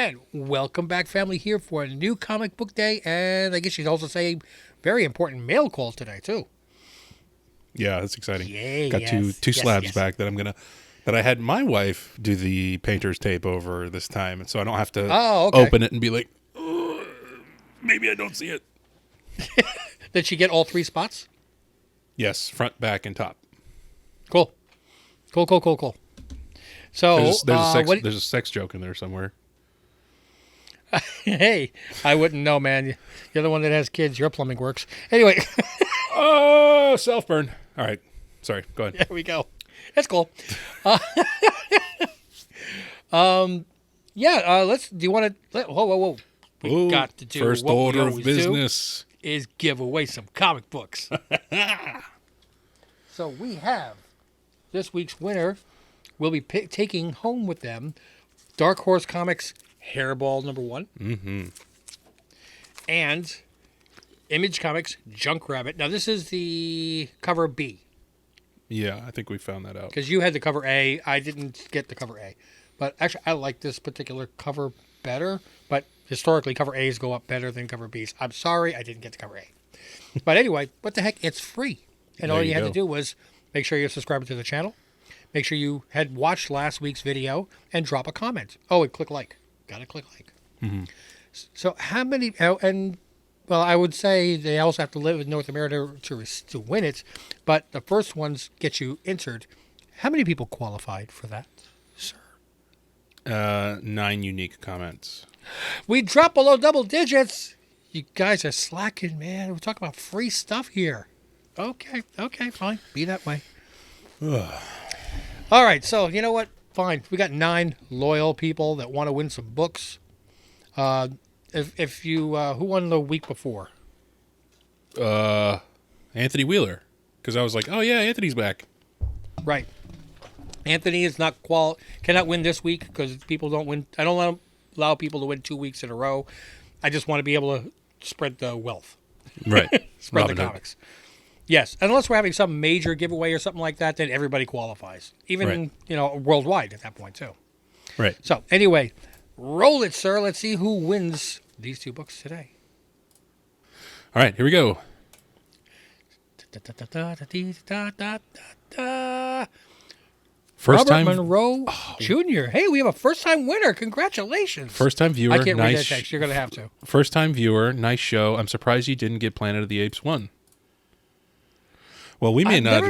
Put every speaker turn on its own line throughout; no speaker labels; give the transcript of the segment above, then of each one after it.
And welcome back, family, here for a new comic book day. And I guess you'd also say very important mail call today, too.
Yeah, that's exciting.
Yeah,
Got two
yes,
slabs
yes.
back that I had my wife do the painter's tape over this time, and so I don't have to
Okay.
open it and be like, "Ugh, maybe I don't see it."
Did she get all three spots?
Yes, front, back, and top.
Cool. So,
There's a sex joke in there somewhere.
hey, I wouldn't know, man. You're the one that has kids. Your plumbing works. Anyway,
Oh, self burn. All right, sorry. Go ahead.
there we go. That's cool. Let's. Do you want to? Whoa. We
Ooh,
got to do
first
what we
order of
always do,
business.
is give away some comic books. So we have this week's winner. Will be taking home with them Dark Horse Comics Hairball #1.
Mm-hmm.
And Image Comics Junk Rabbit. Now, this is the cover B,
Yeah, I think we found that out.
because you had the cover A. I didn't get the cover A. But actually, I like this particular cover better. But historically, cover A's go up better than cover B's. I'm sorry, I didn't get the cover A. But anyway, what the heck? It's free. And all
There
you
you
had
go.
to do was make sure you're subscribed to the channel. Make sure you had watched last week's video and drop a comment. Oh, and click like. Gotta click like.
Mm-hmm.
So how many? Well, I would say they also have to live in North America to win it, but the first ones get you entered. How many people qualified for that, sir?
9 unique comments.
We dropped below double digits. You guys are slacking, man. We're talking about free stuff here. Okay, fine. Be that way. All right, so you know what? Fine. We got 9 loyal people that want to win some books. If you who won the week before?
Anthony Wheeler, because I was like, oh yeah, Anthony's back.
Right. Anthony is cannot win this week because people don't win. I don't allow people to win 2 weeks in a row. I just want to be able to spread the wealth,
Right.
spread
Robin
the
Hood.
comics. Yes, unless we're having some major giveaway or something like that, then everybody qualifies, even
Right.
worldwide at that point too.
Right.
So anyway, roll it, sir. Let's see who wins these 2 books today.
All right, here we go. First
Robert
time
Monroe Jr. Hey, we have a first-time winner. Congratulations.
First time viewer.
I can't read that
nice.
text. You're going to have to.
First time viewer. Nice show. I'm surprised you didn't get Planet of the Apes 1. Well, we may not.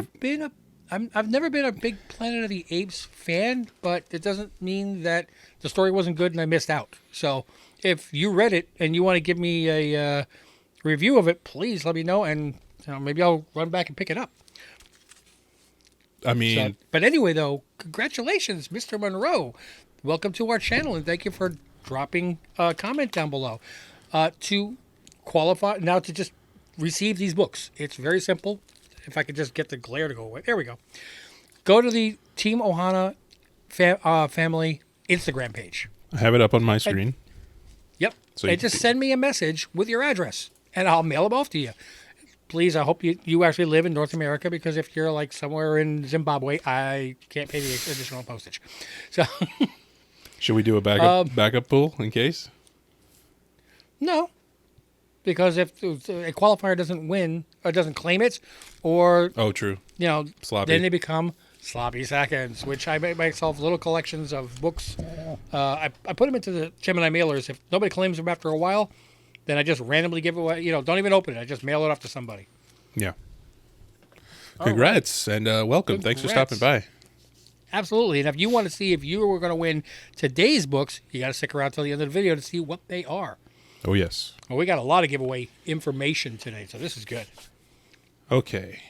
I've never been a big Planet of the Apes fan, but it doesn't mean that the story wasn't good and I missed out. So if you read it and you want to give me a review of it, please let me know, and maybe I'll run back and pick it up.
I mean,
But anyway, though, congratulations, Mr. Monroe. Welcome to our channel, and thank you for dropping a comment down below. To qualify, now to just receive these books, it's very simple. If I could just get the glare to go away. There we go. Go to the Team Ohana family Instagram page.
I have it up on my screen.
Yep.
So
And just send me a message with your address, and I'll mail them off to you. Please, I hope you actually live in North America, because if you're like somewhere in Zimbabwe, I can't pay the additional postage. So,
Should we do a backup pool in case?
no. Because if a qualifier doesn't win, or doesn't claim it, or,
Oh, true. Sloppy.
then they become sloppy seconds, which I make myself little collections of books. I put them into the Gemini mailers. If nobody claims them after a while, then I just randomly give away, don't even open it. I just mail it off to somebody.
Yeah. Congrats and welcome. Thanks for
Congrats.
stopping by.
Absolutely. And if you want to see if you were going to win today's books, you got to stick around till the end of the video to see what they are.
Oh, yes.
Well, we got a lot of giveaway information today, so this is good.
Okay.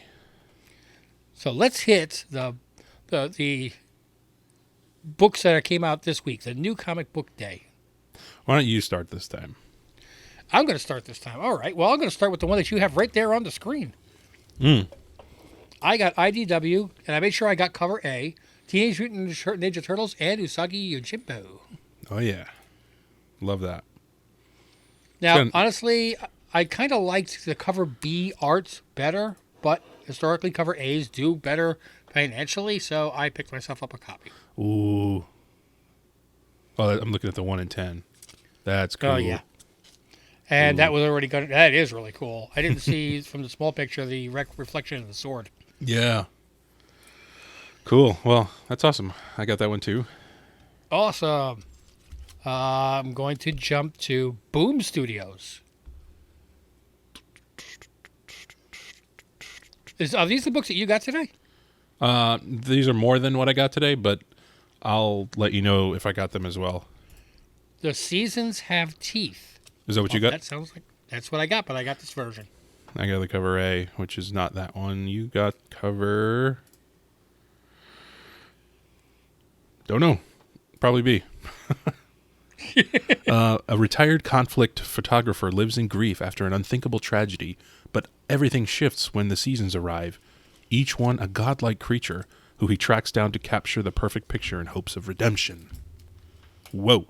So let's hit the books that came out this week, the new comic book day.
Why don't you start this time?
I'm going to start this time. All right. Well, I'm going to start with the one that you have right there on the screen. I got IDW, and I made sure I got cover A, Teenage Mutant Ninja Turtles, and Usagi Yojimbo.
Oh, yeah. Love that.
Now,
Good.
honestly, I kind of liked the cover B art better, but historically cover A's do better financially, so I picked myself up a copy.
Ooh. Oh, I'm looking at the 1 in 10. That's cool.
Oh yeah. And that was already going. That is really cool. I didn't see from the small picture the reflection of the sword.
Yeah. Cool. Well, that's awesome. I got that one too.
Awesome. I'm going to jump to Boom Studios. Are these the books that you got today?
These are more than what I got today, but I'll let you know if I got them as well.
The Seasons Have Teeth.
Is that what you got?
That sounds like that's what I got, but I got this version.
I got the cover A, which is not that one. You got cover... Don't know. Probably B. A retired conflict photographer lives in grief after an unthinkable tragedy, but everything shifts when the seasons arrive. Each one a godlike creature who he tracks down to capture the perfect picture in hopes of redemption. Whoa.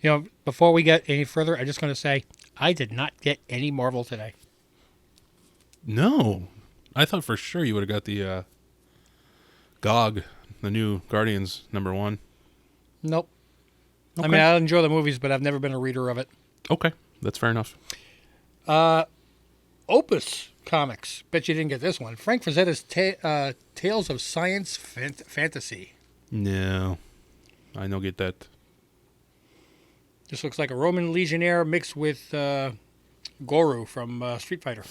You know, before we get any further, I'm just going to say I did not get any Marvel today.
No. I thought for sure you would have got the GOG, the new Guardians #1.
Nope.
Okay.
I mean, I enjoy the movies, but I've never been a reader of it.
Okay. That's fair enough.
Opus Comics. Bet you didn't get this one. Frank Frazetta's Tales of Science Fantasy.
No. I don't get that.
This looks like a Roman legionnaire mixed with Goru from Street Fighter.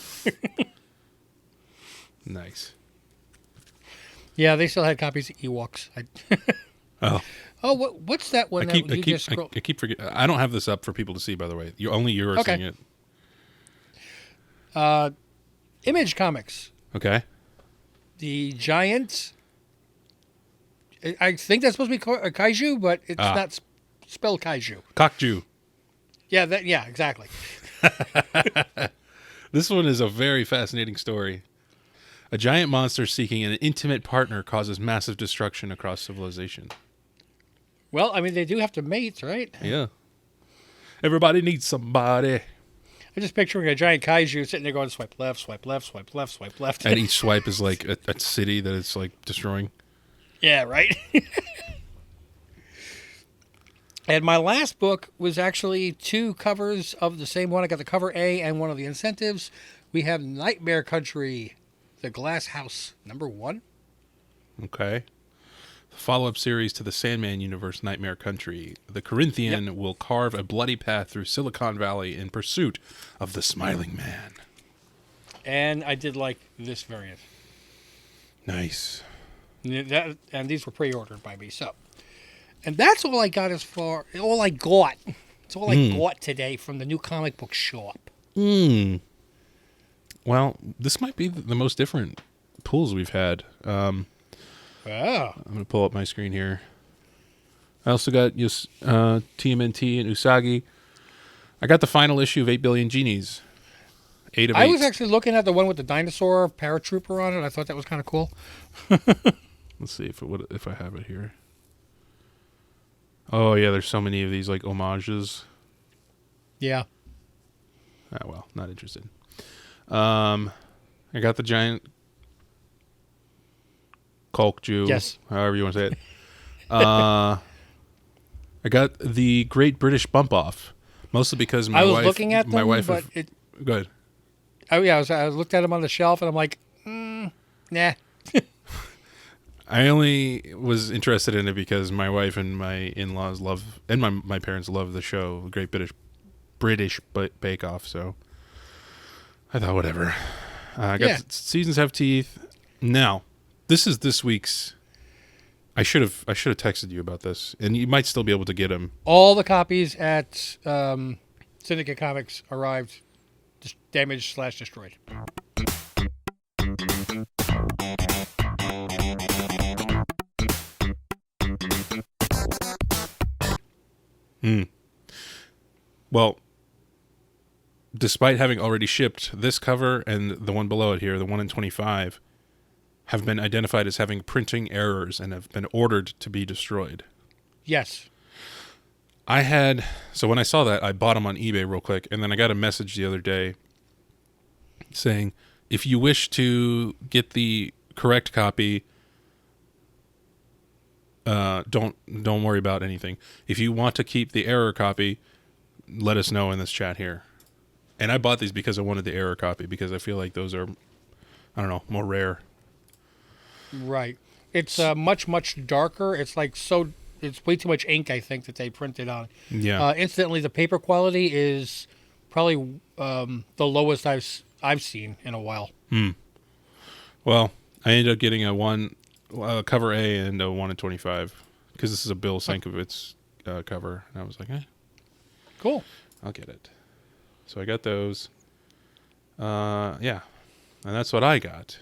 Nice.
Yeah, they still had copies of Ewoks.
Oh.
Oh, what's that one?
I keep forgetting. I don't have this up for people to see, by the way. You're
Okay.
seeing it.
Image Comics.
Okay.
The Giant. I think that's supposed to be a kaiju, but it's not spelled kaiju.
Cockju.
Yeah, yeah, exactly.
This one is a very fascinating story. A giant monster seeking an intimate partner causes massive destruction across civilization.
Well, I mean, they do have to mate, right?
Yeah. Everybody needs somebody.
I'm just picturing a giant kaiju sitting there going swipe left, swipe left, swipe left, swipe left.
And each swipe is like a city that it's like destroying.
Yeah, right? And my last book was actually 2 covers of the same one. I got the cover A and one of the incentives. We have Nightmare Country, The Glass House, #1.
Okay. Follow-up series to the Sandman universe, Nightmare Country. The Corinthian will carve a bloody path through Silicon Valley in pursuit of the Smiling Man.
And I did like this variant.
Nice.
And these were pre-ordered by me, so. And that's all I got It's all I got today from the new comic book shop.
Well, this might be the most different pulls we've had. I'm going to pull up my screen here. I also got TMNT and Usagi. I got the final issue of 8 Billion Genies. 8 of 8.
I was actually looking at the one with the dinosaur paratrooper on it. I thought that was kind of cool.
Let's see if I have it here. Oh, yeah, there's so many of these, like, homages.
Yeah.
Ah, well, not interested. I got the giant Kalkju.
Yes.
However you want to say it. I got the Great British Bump Off, mostly because
I was looking at them, but
Go ahead.
Oh, yeah, I looked at them on the shelf, and I'm like, nah.
I only was interested in it because my wife and my in-laws love, and my parents love the show, Great British Bake Off. So I thought, whatever. I got Seasons Have Teeth. Now, this is this week's. I should have texted you about this, and you might still be able to get them.
All the copies at Syndicate Comics arrived, damaged/destroyed.
Well, despite having already shipped, this cover and the one below it here, the 1 in 25, have been identified as having printing errors and have been ordered to be destroyed.
Yes.
So when I saw that, I bought them on eBay real quick, and then I got a message the other day saying, if you wish to get the correct copy, don't worry about anything. If you want to keep the error copy, let us know in this chat here. And I bought these because I wanted the error copy because I feel like those are, I don't know, more rare.
Right. It's much, much darker. It's like it's way too much ink, I think, that they printed on.
Yeah.
Instantly, the paper quality is probably the lowest I've seen in a while.
Well, I ended up getting a cover A and a 1 in 25 because this is a Bill Sienkiewicz cover. And I was like,
Cool.
I'll get it. So I got those. Yeah. And that's what I got.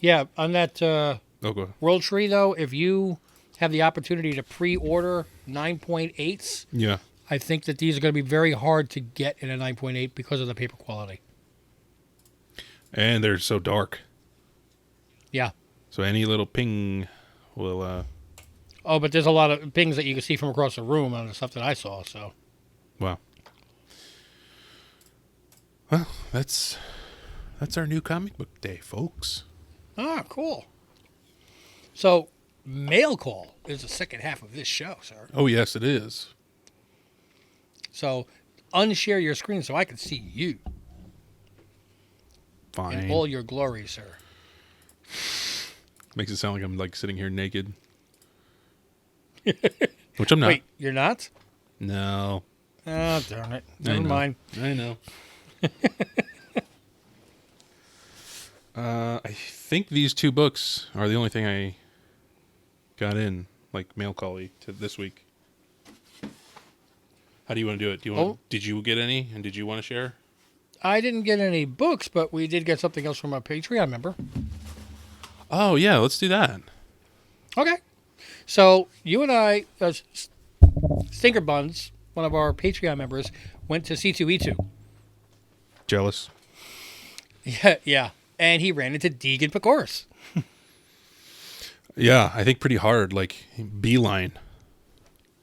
Yeah, on that
Oh, go ahead.
World Tree, though, if you have the opportunity to pre-order 9.8s,
Yeah.
I think that these are going to be very hard to get in a 9.8 because of the paper quality.
And they're so dark.
Yeah.
So any little ping will...
Oh, but there's a lot of things that you can see from across the room on the stuff that I saw, so.
Wow. Well, that's our new comic book day, folks.
Ah, cool. So, mail call is the second half of this show, sir.
Oh, yes, it is.
So, unshare your screen so I can see you
Fine.
in all your glory, sir.
Makes it sound like I'm like sitting here naked. Which I'm not.
Wait, you're not?
No.
Oh, darn it.
I
Never
know.
mind.
I know. I think these two books are the only thing I got in, like mail call-y to this week. How do you want to do it? Did you get any, and did you want to share?
I didn't get any books, but we did get something else from a Patreon member.
Oh yeah, let's do that.
Okay. So, you and I, Stinker Buns, one of our Patreon members, went to C2E2.
Jealous.
Yeah. And he ran into Deegan Pecoris.
Yeah, I think pretty hard, like beeline.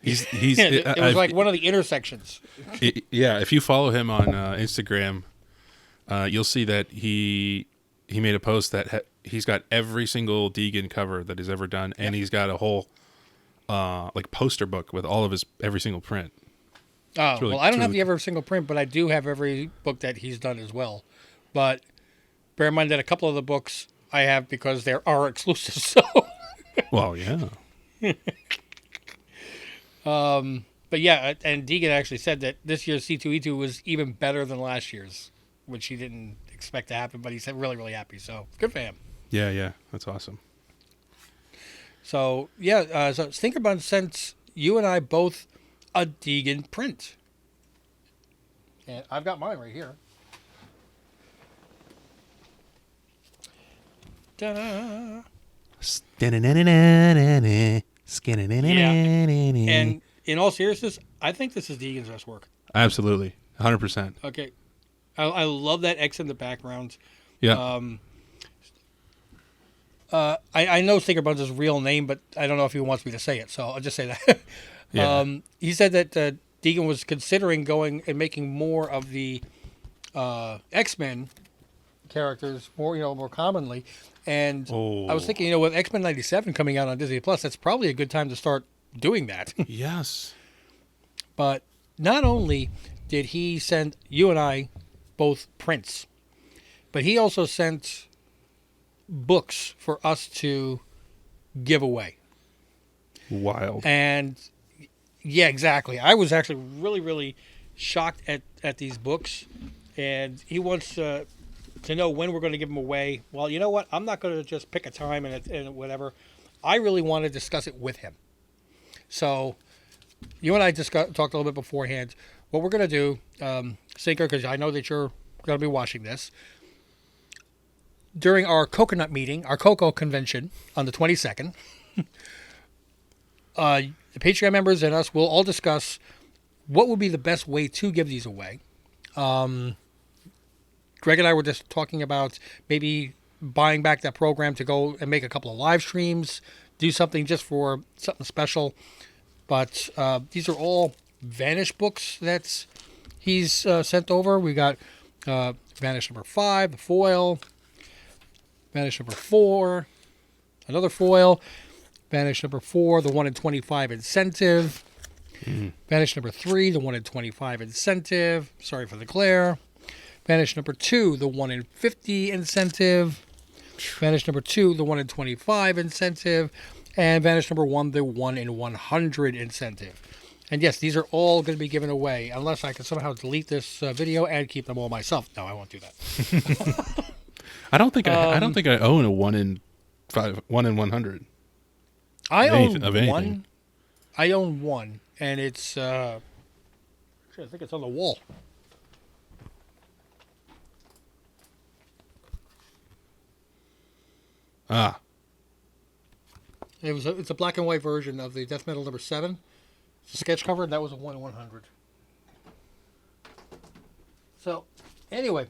He's
it was like one of the intersections.
Yeah, if you follow him on Instagram, you'll see that he made a post that he's got every single Deegan cover that he's ever done, and he's got a whole like poster book with all of every single print.
Oh,
really-
well, I don't
it's
have
really
every single print, but I do have every book that he's done as well. But bear in mind that a couple of the books I have because they are exclusive. So,
Well, yeah.
but yeah, and Deegan actually said that this year's C2E2 was even better than last year's, which he didn't expect to happen, but he said really, really happy. So good for him.
Yeah, that's awesome.
So yeah, so Stinkerbun sent you and I both a Deegan print, and I've got mine right here. Ta-da. And in all seriousness, I think this is Deegan's best work.
Absolutely, 100%.
Okay, I love that X in the background.
Yeah,
I know Stinker Buns' his real name, but I don't know if he wants me to say it, so I'll just say that.
Yeah.
He said that Deegan was considering going and making more of the X-Men characters more commonly. And I was thinking, with X-Men 97 coming out on Disney Plus, that's probably a good time to start doing that.
yes.
But not only did he send you and I both prints, but he also sent books for us to give away.
Wild.
And yeah, exactly. I was actually really, really shocked at these books. And he wants to know when we're going to give them away. Well, you know what? I'm not going to just pick a time and whatever. I really want to discuss it with him. So you and I talked a little bit beforehand. What we're going to do, Sinker, because I know that you're going to be watching this, during our coconut meeting, our cocoa convention on the 22nd, the Patreon members and us will all discuss what would be the best way to give these away. Greg and I were just talking about maybe buying back that program to go and make a couple of live streams, do something just for something special. But these are all Vanish books that he's sent over. We got Vanish number 5, the foil, Vanish number 4, another foil. Vanish number 4, the 1 in 25 incentive. Vanish number 3, the 1 in 25 incentive. Sorry for the glare. Vanish number 2, the 1 in 50 incentive. Vanish number 2, the 1 in 25 incentive. And Vanish number 1, the 1 in 100 incentive. And yes, these are all going to be given away unless I can somehow delete this video and keep them all myself. No, I won't do that.
I don't think I own a 1 in 100.
I own
of anything.
one. I own one, and it's I think it's on the wall.
Ah,
It's a black and white version of the Death Metal number 7. It's a sketch cover, and that was a 1 in 100. So, anyway,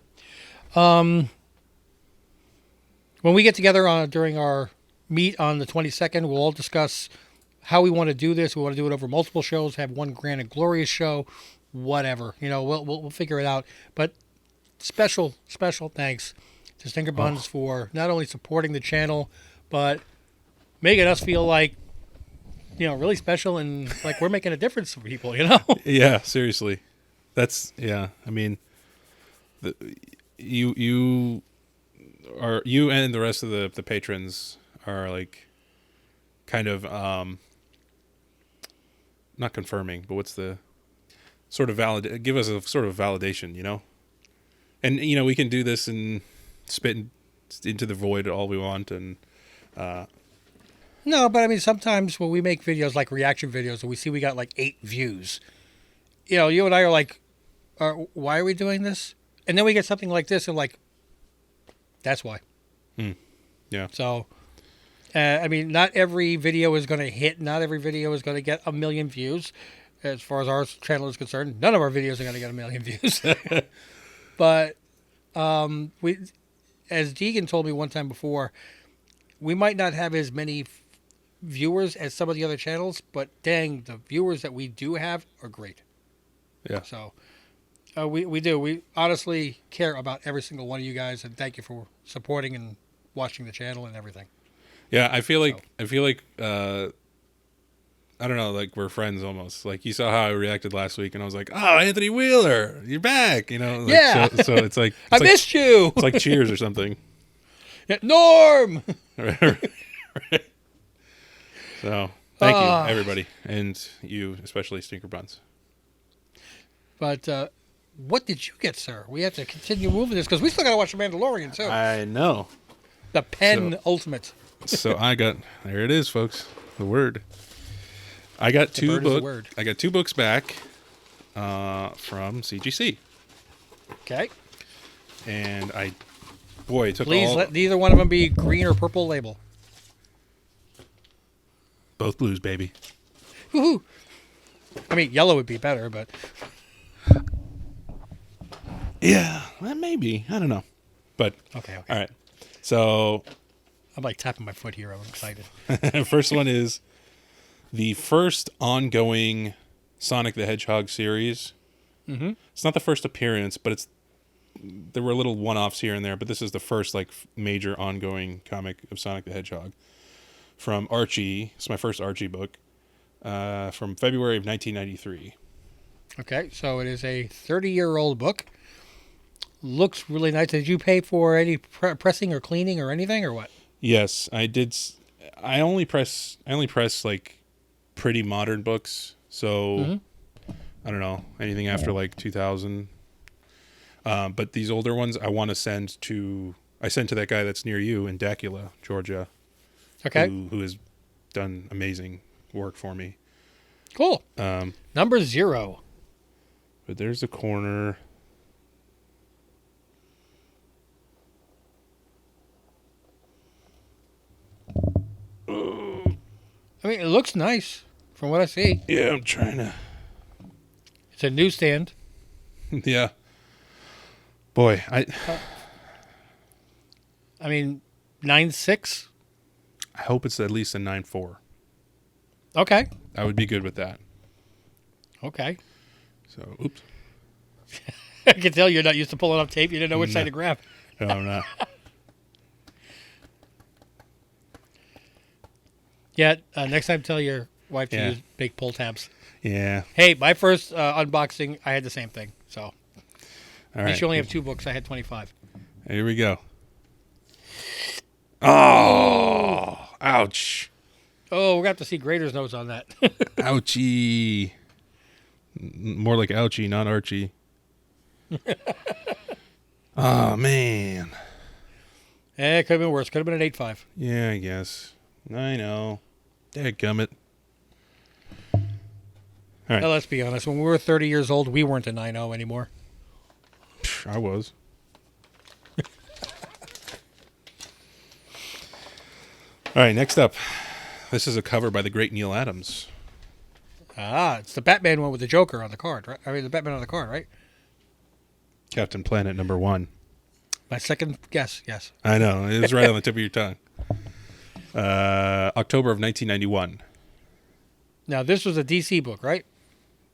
when we get together during our meet on the 22nd, we'll all discuss how we want to do this. We want to do it over multiple shows, have one grand and glorious show, whatever. We'll figure it out. But special thanks to Stinker Buns for not only supporting the channel, but making us feel like, really special and like we're making a difference for people,
yeah, seriously. That's, yeah. I mean, you and the rest of the patrons are like kind of not confirming, but what's the sort of give us a sort of validation, and we can do this and spit into the void all we want, and
no, but I mean, sometimes when we make videos like reaction videos and we see we got like 8 views, you and I are like, why are we doing this? And then we get something like this and like, that's why.
Yeah.
So, I mean, not every video is going to hit. Not every video is going to get 1 million views. As far as our channel is concerned, none of our videos are going to get 1 million views. But we, as Deegan told me one time before, we might not have as many viewers as some of the other channels, but dang, the viewers that we do have are great.
Yeah.
So we do. We honestly care about every single one of you guys, and thank you for supporting and watching the channel and everything.
Yeah, I feel like I don't know, like we're friends almost. Like you saw how I reacted last week, and I was like, "Oh, Anthony Wheeler, you're back!" Like,
yeah.
So it's like
I missed you.
It's like Cheers or something.
Yeah, Norm.
Right. So thank you, everybody, and you especially, Stinker Buns.
But what did you get, sir? We have to continue moving this because we still got to watch The Mandalorian too.
I know.
The Pen Ultimate.
So there it is, folks. The word. I got two books. I got 2 books back from CGC.
Okay.
And it took
Please let neither one of them be green or purple label.
both blues, baby.
Woohoo! I mean, yellow would be better, but
yeah, well, maybe, I don't know, but
okay.
All right. So
I'm like tapping my foot here. I'm excited.
First one is the first ongoing Sonic the Hedgehog series.
Mm-hmm.
It's not the first appearance, but there were little one-offs here and there, but this is the first like major ongoing comic of Sonic the Hedgehog from Archie. It's my first Archie book from February of 1993.
Okay, so it is a 30-year-old book. Looks really nice. Did you pay for any pressing or cleaning or anything, or what?
Yes, I did. I only press like pretty modern books, so I don't know anything after like 2000. But these older ones, I want to send to that guy that's near you in Dacula, Georgia.
Okay,
who has done amazing work for me.
Cool. Number 0.
But there's a corner.
I mean, it looks nice from what I see.
Yeah, I'm trying to.
It's a newsstand.
Yeah. Boy, I
mean, 9.6.
I hope it's at least a 9.4.
Okay.
I would be good with that.
Okay.
So, oops.
I can tell you're not used to pulling up tape. You didn't know which side to grab.
No, I'm not.
Yeah, next time tell your wife to
Yeah.
use big pull tabs.
Yeah.
Hey, my first unboxing, I had the same thing. So
All
at least
right.
you only have 2 books. I had 25.
Here we go. Oh, ouch.
Oh, we're going to have to see grader's notes on that.
Ouchie. More like ouchie, not Archie. Oh, man.
It could have been worse. Could have been an 8.5.
Yeah, I guess. I know. Dadgummit. All right.
Now, let's be honest. When we were 30 years old, we weren't a 9.0 anymore.
I was. All right, next up. This is a cover by the great Neil Adams.
Ah, it's the Batman one with the Joker on the card, right? I mean, the Batman on the card, right?
Captain Planet #1.
My second guess, yes.
I know. It was right on the tip of your tongue. October of 1991.
Now, this was a DC book, right?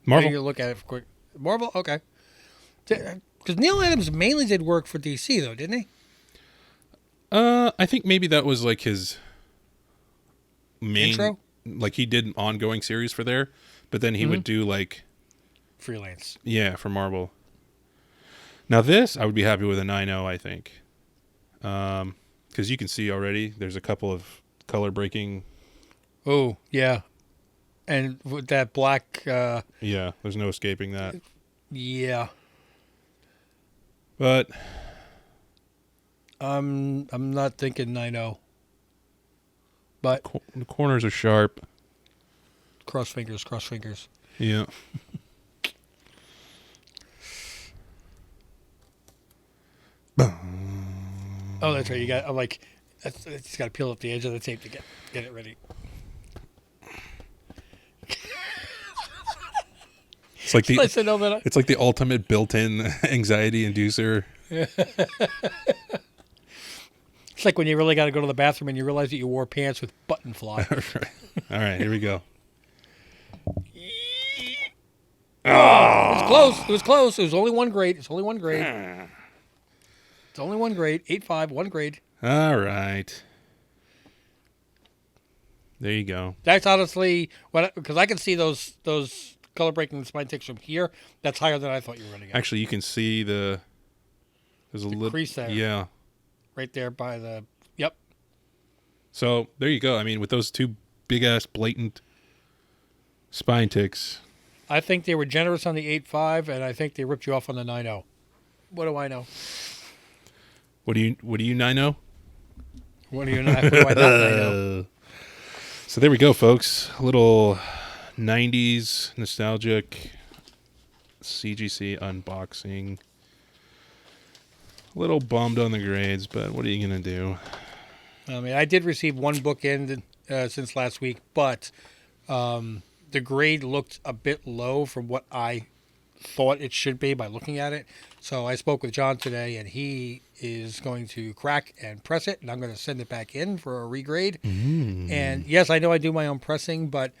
Marvel.
You look at it quick. Marvel, okay. Because Neil Adams mainly did work for DC, though, didn't he?
I think maybe that was like his main
Intro?
Like he did an ongoing series for there, but then he would do like
Freelance.
for Marvel. Now this I would be happy with a 9.0, I think. Cuz you can see already there's a couple of color breaking.
Oh, yeah. And with that black,
Yeah, there's no escaping that.
yeah.
But
I'm not thinking 9.0. But
the corners are sharp.
cross fingers, cross fingers.
Yeah.
Oh, that's right. I'm like, it's got to peel up the edge of the tape to get it ready.
It's like the
Listen, no, man,
it's like the ultimate built-in anxiety inducer.
it's like when you really got to go to the bathroom and you realize that you wore pants with button fly.
All right, here we go.
It was close. It was close. It was only one grade. It's only one grade. It's only one grade. 8.5, one grade.
All right. There you go.
That's honestly because I can see those color breaking spine ticks from here. That's higher than I thought you were going to get.
Actually, you can see there's a little
crease there.
Yeah.
Right there by the. Yep.
So there you go. I mean, with those two big ass blatant spine ticks.
I think they were generous on the 8.5, and I think they ripped you off on the 9.0. What do I know?
What do you 9.0?
What do you know? What do I not know?
So there we go, folks. A little 90s nostalgic CGC unboxing. A little bummed on the grades, but what are you going to do?
I mean, I did receive one book in since last week, but the grade looked a bit low from what I thought it should be by looking at it. So I spoke with John today, and he is going to crack and press it, and I'm going to send it back in for a regrade. And yes, I know I do my own pressing, but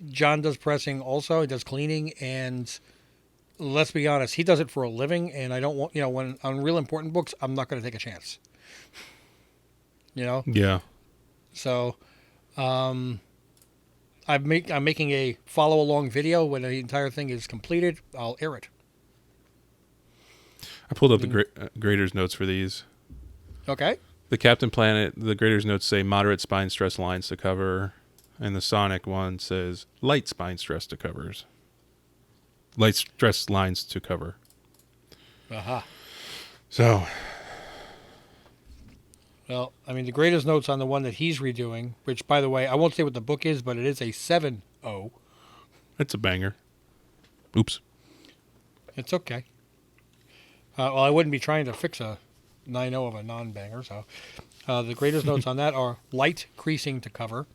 John does pressing also. He does cleaning, and let's be honest, he does it for a living, and I don't want, when on real important books, I'm not going to take a chance.
Yeah.
So, I'm making a follow-along video when the entire thing is completed. I'll air it.
I pulled up the grader's notes for these.
Okay.
The Captain Planet, the grader's notes say moderate spine stress lines to cover, and the Sonic one says light spine stress to covers. Light stress lines to cover.
Aha.
So,
Well, I mean, the greatest notes on the one that he's redoing, which, by the way, I won't say what the book is, but it is a 7.0.
it's a banger. Oops.
It's okay. Well, I wouldn't be trying to fix a 9.0 of a non-banger, so. The greatest notes on that are light creasing to cover,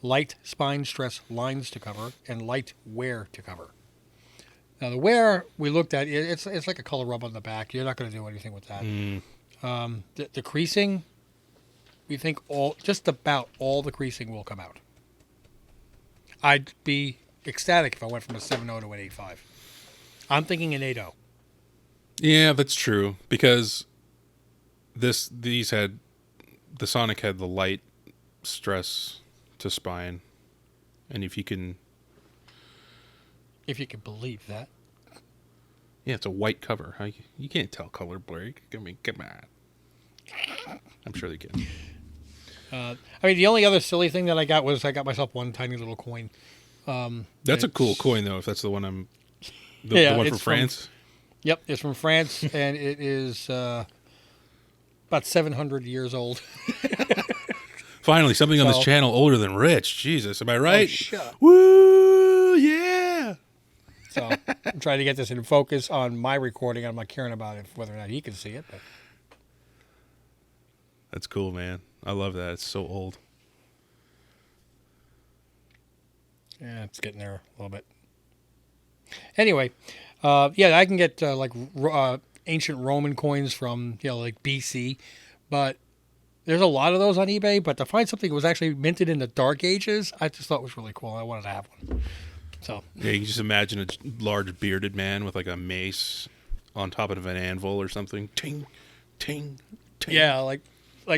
light spine stress lines to cover, and light wear to cover. Now, the wear we looked at, it's like a color rub on the back. You're not going to do anything with that. The creasing, we think just about all the creasing will come out. I'd be ecstatic if I went from a 7.0 to an 8.5. I'm thinking an 8.0.
Yeah, that's true, because the Sonic had the light stress to spine. And if you can...
If you can believe that.
Yeah, it's a white cover. You can't tell color break. I mean, come on. I'm sure they can.
I mean, the only other silly thing that I got was I got myself one tiny little coin.
That's a cool coin, though, if that's the one the one from France.
Yep, it's from France, and it is about 700 years old.
Finally, something on this channel older than Rich. Jesus, am I right?
Oh, shut up.
Woo, yeah.
So I'm trying to get this in focus on my recording. I'm not caring about it, whether or not he can see it. But
that's cool, man. I love that. It's so old.
yeah, it's getting there a little bit. Anyway, yeah, I can get ancient Roman coins from like BC, but there's a lot of those on eBay. But to find something that was actually minted in the Dark Ages, I just thought was really cool. I wanted to have one. So
yeah, you can just imagine a large bearded man with like a mace on top of an anvil or something. Ting, ting, ting.
yeah, like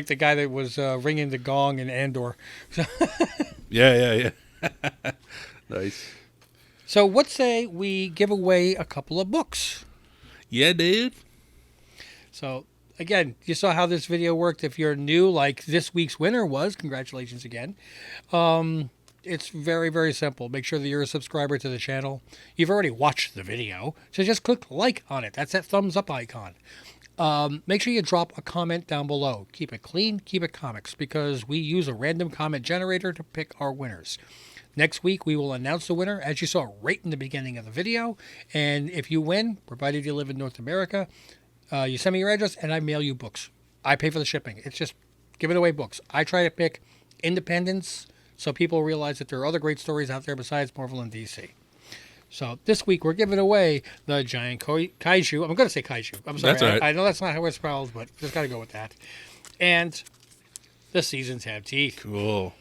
the guy that was ringing the gong in Andor.
Yeah. Nice.
So what say we give away a couple of books?
Yeah, dude.
So again, you saw how this video worked. If you're new, like this week's winner was, congratulations again. It's very, very simple. Make sure that you're a subscriber to the channel. You've already watched the video, so just click like on it. That's that thumbs up icon. Make sure you drop a comment down below. Keep it clean, keep it comics, because we use a random comment generator to pick our winners. Next week, we will announce the winner, as you saw right in the beginning of the video. And if you win, provided you live in North America, you send me your address and I mail you books. I pay for the shipping. It's just giving away books. I try to pick independents so people realize that there are other great stories out there besides Marvel and DC. So this week, we're giving away the Giant Kaiju. I'm going to say Kaiju. I'm sorry.
That's all right.
I know that's not how it's spelled, but just got to go with that. And the Seasons Have Teeth.
Cool.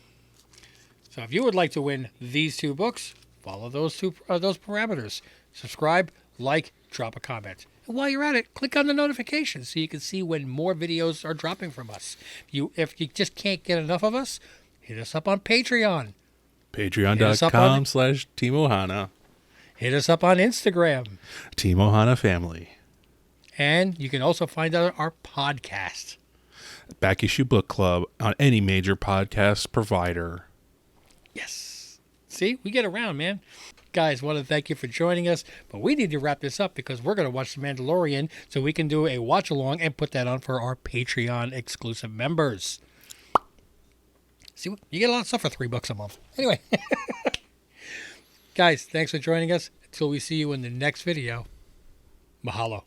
So if you would like to win these two books, follow those parameters. Subscribe, like, drop a comment. And while you're at it, click on the notifications so you can see when more videos are dropping from us. If you just can't get enough of us, hit us up on Patreon.
Patreon.com/Team Ohana.
Hit us up on Instagram.
Team Ohana Family.
And you can also find out our podcast.
Back Issue Book Club on any major podcast provider.
Yes. See, we get around, man. Guys, want to thank you for joining us, but we need to wrap this up because we're going to watch The Mandalorian so we can do a watch along and put that on for our Patreon exclusive members. See, you get a lot of stuff for $3 a month. Anyway, guys, thanks for joining us. Until we see you in the next video, mahalo.